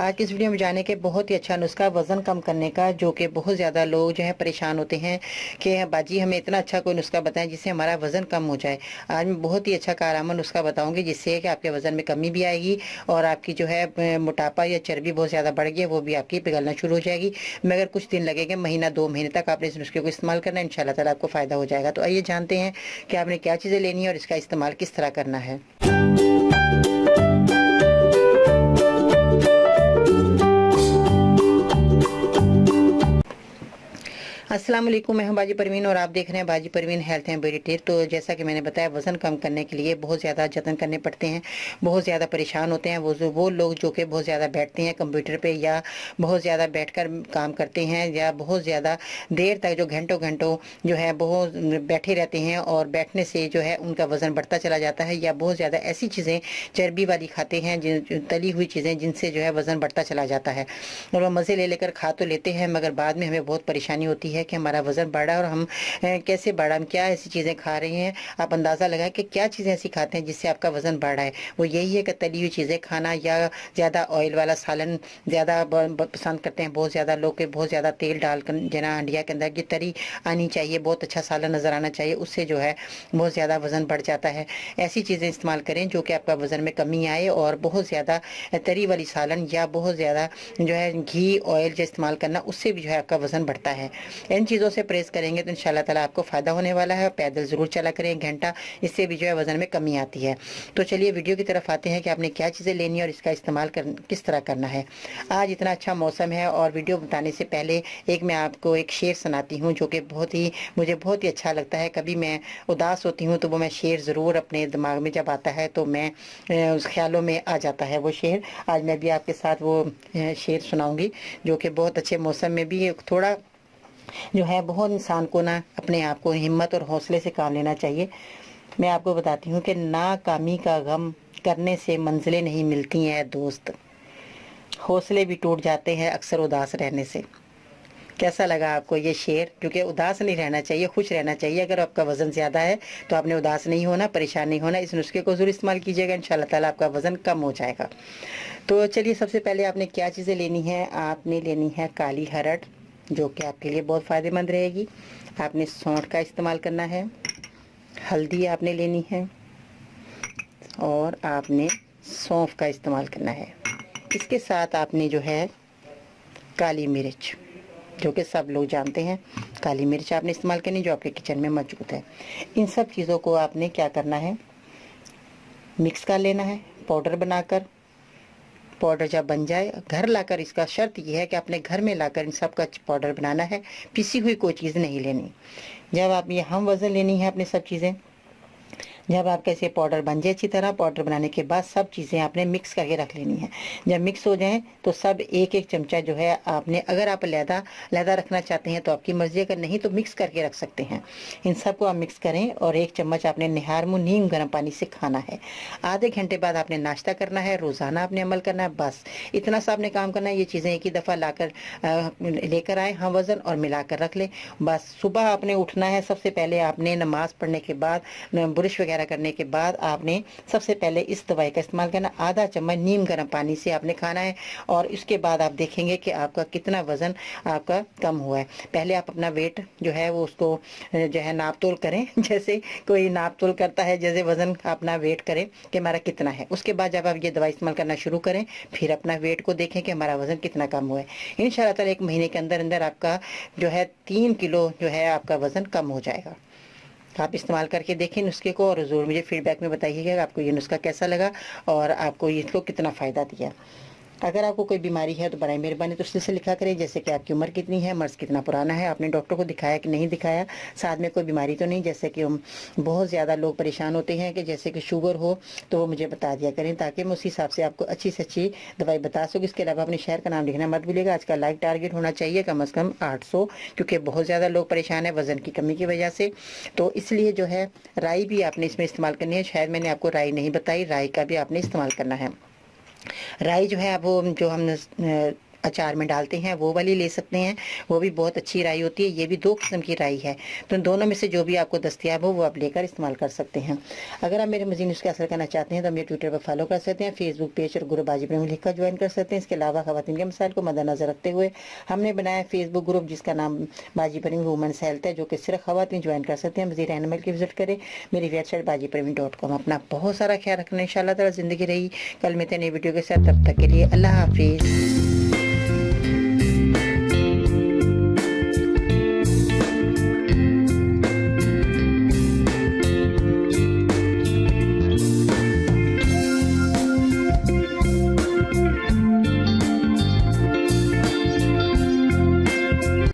आज की इस वीडियो में जाने के बहुत ही अच्छा नुस्खा वज़न कम करने का, जो कि बहुत ज़्यादा लोग जो है परेशान होते हैं कि बाजी हमें इतना अच्छा कोई नुस्खा बताएं जिससे हमारा वज़न कम हो जाए। आज मैं बहुत ही अच्छा कारगर नुस्खा बताऊंगी जिससे कि आपके वज़न में कमी भी आएगी और आपकी जो है मोटापा या चर्बी बहुत ज़्यादा बढ़ गई है वो भी आपकी पिघलना शुरू हो जाएगी। मगर कुछ दिन लगेंगे, महीना 2 महीने तक आपने इस नुस्खे को इस्तेमाल करना है, इंशाल्लाह ताला आपको फ़ायदा हो जाएगा। तो आइए जानते हैं कि आपने क्या चीज़ें लेनी है और इसका इस्तेमाल किस तरह करना है। अस्सलाम वालेकुम, मैं हूं बाजी परवीन और आप देख रहे हैं बाजी Parveen health and beauty tip. तो जैसा कि मैंने बताया, वज़न कम करने के लिए बहुत ज़्यादा जतन करने पड़ते हैं, बहुत ज़्यादा परेशान होते हैं वो लोग जो कि बहुत ज़्यादा बैठते हैं कंप्यूटर पे या बहुत ज़्यादा बैठकर काम करते हैं या बहुत ज़्यादा देर तक जो घंटों घंटों जो है बहुत बैठे रहते हैं और बैठने से जो है उनका वज़न बढ़ता चला जाता है, या बहुत ज़्यादा ऐसी चीज़ें चर्बी वाली खाते हैं तली हुई चीज़ें जिनसे जो है वज़न बढ़ता चला जाता है। और वह मज़े ले लेकर खा तो लेते हैं मगर बाद में हमें बहुत परेशानी होती है कि हमारा वज़न बढ़ा और हम कैसे बढ़ा, हम क्या ऐसी चीज़ें खा रहे हैं। आप अंदाज़ा लगाएं कि क्या चीज़ें ऐसी खाते हैं जिससे आपका वज़न बढ़ा है। वो यही है कि तली हुई चीज़ें खाना या ज़्यादा ऑयल वाला सालन ज़्यादा पसंद करते हैं। बहुत ज़्यादा लोग के बहुत ज़्यादा तेल डालकर जना हंडिया के अंदर की तरी आनी चाहिए, बहुत अच्छा सालन नज़र आना चाहिए, उससे जो है बहुत ज़्यादा वज़न बढ़ जाता है। ऐसी चीज़ें इस्तेमाल करें जो कि आपका वज़न में कमी आए, और बहुत ज़्यादा तरी वाली सालन या बहुत ज़्यादा जो है घी ऑयल जो इस्तेमाल करना, उससे भी जो है आपका वज़न बढ़ता है। इन चीज़ों से परहेज करेंगे तो इंशाल्लाह ताला आपको फ़ायदा होने वाला है। पैदल ज़रूर चला करें 1 घंटा, इससे भी जो है वज़न में कमी आती है। तो चलिए वीडियो की तरफ आते हैं कि आपने क्या चीज़ें लेनी है और इसका इस्तेमाल किस तरह करना है। आज इतना अच्छा मौसम है और वीडियो बताने से पहले मैं आपको एक शेर सुनाती हूँ जो कि मुझे बहुत ही अच्छा लगता है। कभी मैं उदास होती हूँ तो वो मैं शेर ज़रूर अपने दिमाग में जब आता है तो मैं उस ख्यालों में आ जाता है वो शेर। आज मैं भी आपके साथ वो शेर सुनाऊंगी जो कि बहुत अच्छे मौसम में भी थोड़ा जो है बहुत इंसान को ना अपने आप को हिम्मत और हौसले से काम लेना चाहिए। मैं आपको बताती हूँ कि नाकामी का गम करने से मंजिलें नहीं मिलती हैं दोस्त, हौसले भी टूट जाते हैं अक्सर उदास रहने से। कैसा लगा आपको ये शेर? क्योंकि उदास नहीं रहना चाहिए, खुश रहना चाहिए। अगर आपका वज़न ज़्यादा है तो आपने उदास नहीं होना, परेशान नहीं होना। इस नुस्खे को ज़रूर इस्तेमाल कीजिएगा, इंशाल्लाह ताला आपका वज़न कम हो जाएगा। तो चलिए सबसे पहले आपने क्या चीज़ें लेनी है। आपने लेनी है काली हरड़ जो कि आपके लिए बहुत फ़ायदेमंद रहेगी। आपने सौंठ का इस्तेमाल करना है, हल्दी आपने लेनी है और आपने सौंफ का इस्तेमाल करना है। इसके साथ आपने जो है काली मिर्च, जो कि सब लोग जानते हैं, काली मिर्च आपने इस्तेमाल करनी जो आपके किचन में मौजूद है। इन सब चीज़ों को आपने क्या करना है, मिक्स कर लेना है पाउडर बनाकर। पाउडर जब बन जाए घर लाकर, इसका शर्त यह है कि अपने घर में लाकर इन सब का पाउडर बनाना है, पिसी हुई कोई चीज़ नहीं लेनी। जब आप ये हम वज़न लेनी है अपने सब चीज़ें, जब आपका ऐसे पाउडर बन जाए अच्छी तरह, पाउडर बनाने के बाद सब चीज़ें आपने मिक्स करके रख लेनी है। जब मिक्स हो जाएं तो सब एक एक चमचा जो है आपने, अगर आप लैदा रखना चाहते हैं तो आपकी मर्जी, अगर नहीं तो मिक्स करके रख सकते हैं। इन सबको आप मिक्स करें और 1 चम्मच आपने निहार मुँह नीम गर्म पानी से खाना है। आधे घंटे बाद आपने नाश्ता करना है, रोज़ाना आपने अमल करना है। बस इतना सा आपने काम करना है। ये चीज़ें एक ही दफ़ा लाकर लेकर आए हम वज़न और मिलाकर रख लें। बस सुबह आपने उठना है, सबसे पहले आपने नमाज़ पढ़ने के बाद, ब्रश वगैरह करने के बाद आपने सबसे पहले इस दवाई का इस्तेमाल करना। आधा चम्मच नीम गर्म पानी से आपने खाना है और इसके बाद आप देखेंगे कि आपका कितना वज़न आपका कम हुआ है। पहले आप अपना वेट जो है वो उसको जो है नाप तोल करें जैसे कोई नाप तोल करता है, जैसे वज़न अपना वेट करें कि हमारा कितना है। उसके बाद जब आप ये दवाई इस्तेमाल करना शुरू करें फिर अपना वेट को देखें कि हमारा वज़न कितना कम हुआ है। इंशाल्लाह ताला 1 महीने के अंदर अंदर आपका जो है 3 किलो जो है आपका वज़न कम हो जाएगा। आप इस्तेमाल करके देखें नुस्खे को और ज़रूर मुझे फीडबैक में बताइएगा कि आपको ये नुस्खा कैसा लगा और आपको इसको कितना फ़ायदा दिया। अगर आपको कोई बीमारी है तो बराए मेहरबानी तो उससे लिखा करें, जैसे कि आपकी उम्र कितनी है, मर्ज़ कितना पुराना है, आपने डॉक्टर को दिखाया कि नहीं दिखाया, साथ में कोई बीमारी तो नहीं। जैसे कि हम बहुत ज़्यादा लोग परेशान होते हैं कि जैसे कि शुगर हो तो वो मुझे बता दिया करें ताकि मैं उसी हिसाब से आपको अच्छी से अच्छी दवाई बता सकूँ। इसके अलावा अपने शहर का नाम लिखना मत भूलिएगा। आज का लाइक टारगेट होना चाहिए कम अज़ कम 800, क्योंकि बहुत ज़्यादा लोग परेशान है वज़न की कमी की वजह से। तो इसलिए जो है राई भी आपने इसमें इस्तेमाल करनी है। शायद मैंने आपको राई नहीं बताई, राई का भी आपने इस्तेमाल करना है। राई जो है अब वो जो हम अचार में डालते हैं वो वाली ले सकते हैं, वो भी बहुत अच्छी राई होती है। ये भी 2 किस्म की राई है, तो दोनों में से जो भी आपको दस्तियाब हो वो आप लेकर इस्तेमाल कर सकते हैं। अगर आप मेरे मज़ीद न्यूज़ का असर करना चाहते हैं तो हमें ट्विटर पर फॉलो कर सकते हैं, फेसबुक पेज और ग्रुप बाजी प्रेमी लिखकर ज्वाइन कर सकते हैं। इसके अलावा खवातीन के मसाइल को मद्देनजर रखते हुए हमने बनाया फेसबुक ग्रुप जिसका नाम बाजी परवीन वुमेंस हेल्थ है, जो कि सिर्फ खवातीन ज्वाइन कर सकते हैं। मज़ीद रहनुमाई के विजिट करें मेरी वेबसाइट bajiparveen.com। अपना बहुत सारा ख्याल रखना, इंशाल्लाह ताला ज़िंदगी रही। कल मिलते हैं नई वीडियो के साथ, तब तक के लिए अल्लाह हाफिज़।